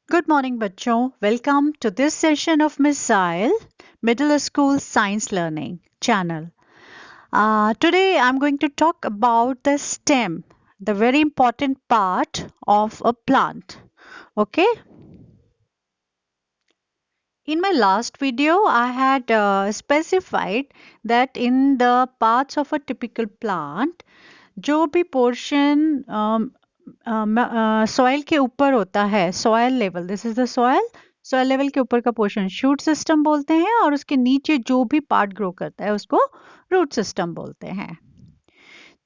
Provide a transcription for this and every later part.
Good morning, bachcho. Welcome to this session of Miss Zahil, Middle School Science Learning channel. Today, I'm going to talk about the stem, the very important part of a plant. Okay. In my last video, I had specified that in the parts of a typical plant, जो भी portion soil के ऊपर होता है, soil level, this is the soil level के ऊपर का portion shoot system बोलते हैं और उसके नीचे जो भी पार्ट ग्रो करता है उसको रूट सिस्टम बोलते हैं।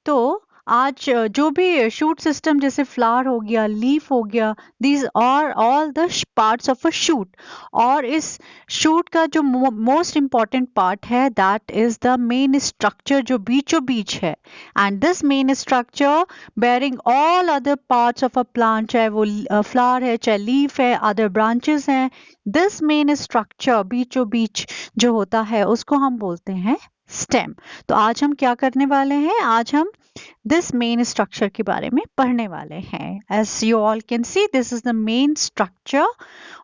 तो आज जो भी शूट सिस्टम जैसे फ्लावर हो गया, लीफ हो गया, these are all the parts of a shoot. और इस शूट का जो मोस्ट इम्पॉर्टेंट पार्ट है that is the main structure जो बीचों बीच है। And this main structure bearing all other parts of a plant, चाहे वो फ्लावर है, चाहे लीफ है, अदर ब्रांचेस हैं, दिस मेन स्ट्रक्चर बीचों बीच जो होता है उसको हम बोलते हैं स्टेम। तो आज हम क्या करने वाले हैं, आज हम दिस मेन स्ट्रक्चर के बारे में पढ़ने वाले हैं। As you all can see, this is the main structure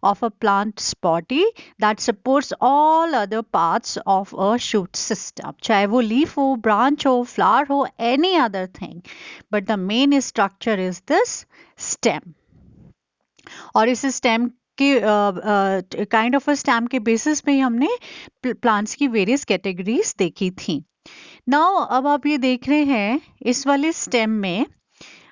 of a plant's body that supports all other parts of a shoot system, चाहे वो leaf हो, branch हो, flower हो, any other thing, but the main structure is this stem। और इस stem के kind of a stem के basis पे ही हमने प्लांट्स की वेरियस कैटेगरीज देखी थी। नाउ अब आप ये देख रहे हैं इस वाले स्टेम में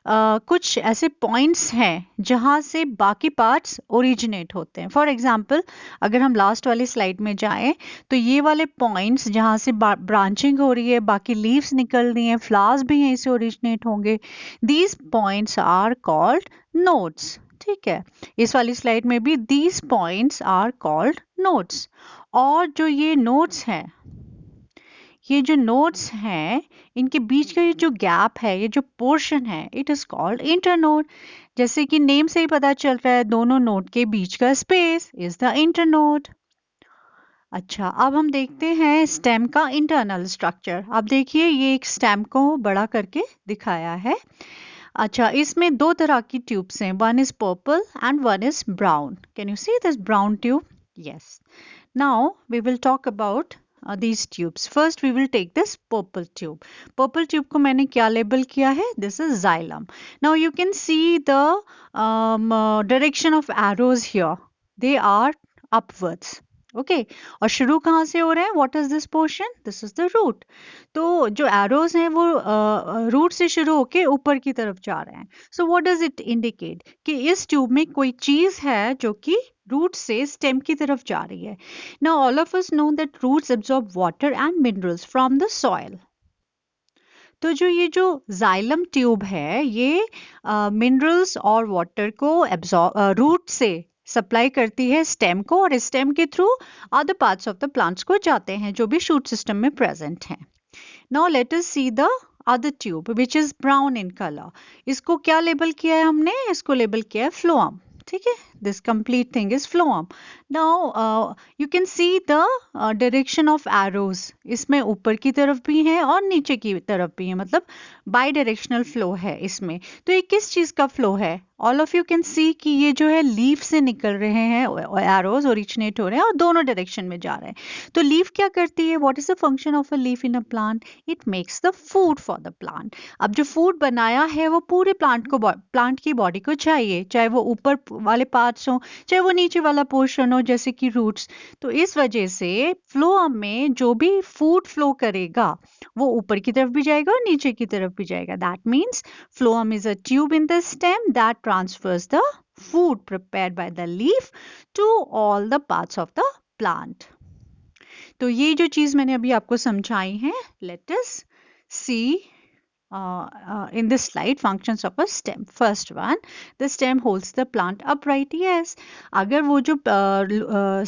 कुछ ऐसे पॉइंट्स हैं जहां से बाकी पार्ट्स ओरिजिनेट होते हैं। फॉर एग्जांपल, अगर हम लास्ट वाली स्लाइड में जाएं तो ये वाले पॉइंट्स जहां से ब्रांचिंग हो रही है, बाकी लीव्स निकल रही हैं, फ्लावर्स भी यहीं से ओरिजिनेट होंगे, these points are called nodes. ठीक है, इस वाली स्लाइड में भी these points are called nodes. और जो ये नोड्स हैं, ये जो नोड्स हैं, इनके बीच का ये जो गैप है, ये जो पोर्शन है, इट इज कॉल्ड इंटरनोड। जैसे कि नेम से ही पता चल रहा है, दोनों नोड के बीच का स्पेस इज द इंटरनोड। अच्छा, अब हम देखते हैं स्टेम का इंटरनल स्ट्रक्चर। अब देखिए, ये एक स्टेम को बड़ा करके दिखाया है। अच्छा, इसमें दो तरह की ट्यूब्स हैं, one is purple and one is brown. Can you see this brown tube? Yes. Now we will talk about these tubes. First we will take this purple tube. Purple tube को मैंने क्या label किया है? This is xylem. Now you can see the direction of arrows here. They are upwards. Okay और शुरू कहाँ से हो रहे हैं? What is this portion? This is the root. तो जो एरोज हैं वो रूट से शुरू होके ऊपर की तरफ जा रहे हैं। So what does it indicate कि इस ट्यूब में कोई चीज है जो कि रूट से स्टेम की तरफ जा रही है। Now all of us know that roots absorb water and minerals from the soil. तो जो ये जो जाइलम ट्यूब है, ये मिनरल्स और वाटर को एब्जॉर्ब रूट से सप्लाई करती है स्टेम को, और स्टेम के through other parts of the plants को जाते हैं जो भी शूट सिस्टम में प्रेजेंट हैं। Now let us see the other tube which is brown in colour. इसको क्या लेबल किया है हमने? इसको लेबल किया है फ्लोएम। ठीक है, this complete thing is phloem. Now you can see the direction of arrows. इसमें ऊपर की तरफ भी है और नीचे की तरफ भी है, मतलब बाई डायरेक्शनल फ्लो है इसमें। तो ये किस चीज का फ्लो है? All of you can see कि ये जो है लीफ से निकल रहे हैं, एरोज ओरिजिनेट हो रहे हैं और दोनों डायरेक्शन में जा रहे हैं। तो लीफ क्या करती है? What is the function of a leaf in a plant? It makes the food for the plant. अब जो फूड बनाया है वो पूरे प्लांट की बॉडी को चाहिए, चाहे वो ऊपर वाले पार्ट्स हो, चाहे वो नीचे वाला पोर्शन हो जैसे कि रूट्स। तो इस वजह से फ्लो में जो भी फूड फ्लो करेगा वो ऊपर की तरफ भी जाएगा और नीचे की तरफ भी जाएगा। That means phloem is a tube in the stem that transfers the food prepared by the leaf to all the parts of the plant. तो ये जो चीज मैंने अभी आपको समझाई है, let us see in this slide functions of a stem. First one, the stem holds the plant upright. Yes, अगर वो जो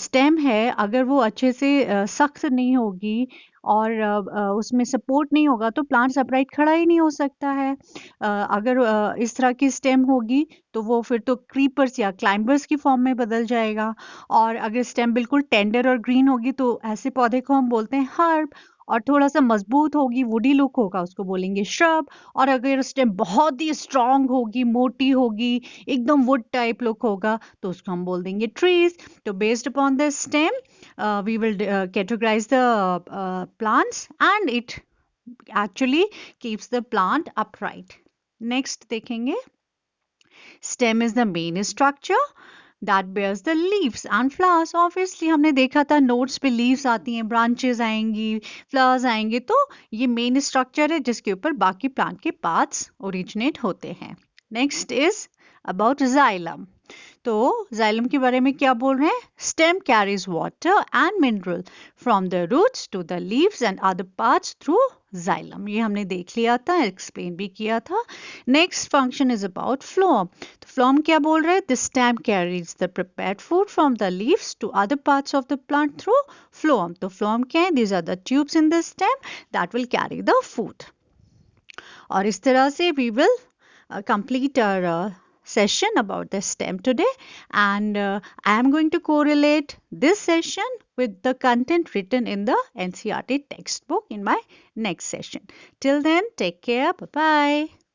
stem है, अगर वो अच्छे से सख्त नहीं होगी और उसमें सपोर्ट नहीं होगा तो प्लांट अपराइट खड़ा ही नहीं हो सकता है। अगर इस तरह की स्टेम होगी तो वो फिर तो क्रीपर्स या क्लाइंबर्स की फॉर्म में बदल जाएगा। और अगर स्टेम बिल्कुल टेंडर और ग्रीन होगी तो ऐसे पौधे को हम बोलते हैं हर्ब। और थोड़ा सा मजबूत होगी, वुडी लुक होगा, उसको बोलेंगे श्रब। और अगर स्टेम बहुत ही स्ट्रांग होगी, मोटी होगी, एकदम वुड टाइप लुक होगा, तो उसको हम बोल देंगे ट्रीज। तो based upon the stem we will categorize the plants, and it actually keeps the plant upright. Next देखेंगे, stem is the main structure that bears the leaves and flowers. Obviously हमने देखा था notes पे leaves आती हैं, branches आएंगी, flowers आएंगे, तो ये main structure है जिसके ऊपर बाकी plant के parts originate होते हैं. Next is about xylem. तो xylem के बारे में क्या बोल रहे हैं? Stem carries water and mineral from the roots to the leaves and other parts through xylem. ये हमने देख लिया था, एक्सप्लेन भी किया था. Next function is about phloem. तो phloem क्या बोल रहे हैं? The stem carries the prepared food from the leaves to other parts of the plant through phloem. तो phloem क्या है? These are the tubes in the stem that will carry the food. और इस तरह से we will complete our session about the stem today, and I am going to correlate this session with the content written in the NCERT textbook in my next session. Till then, take care. Bye bye.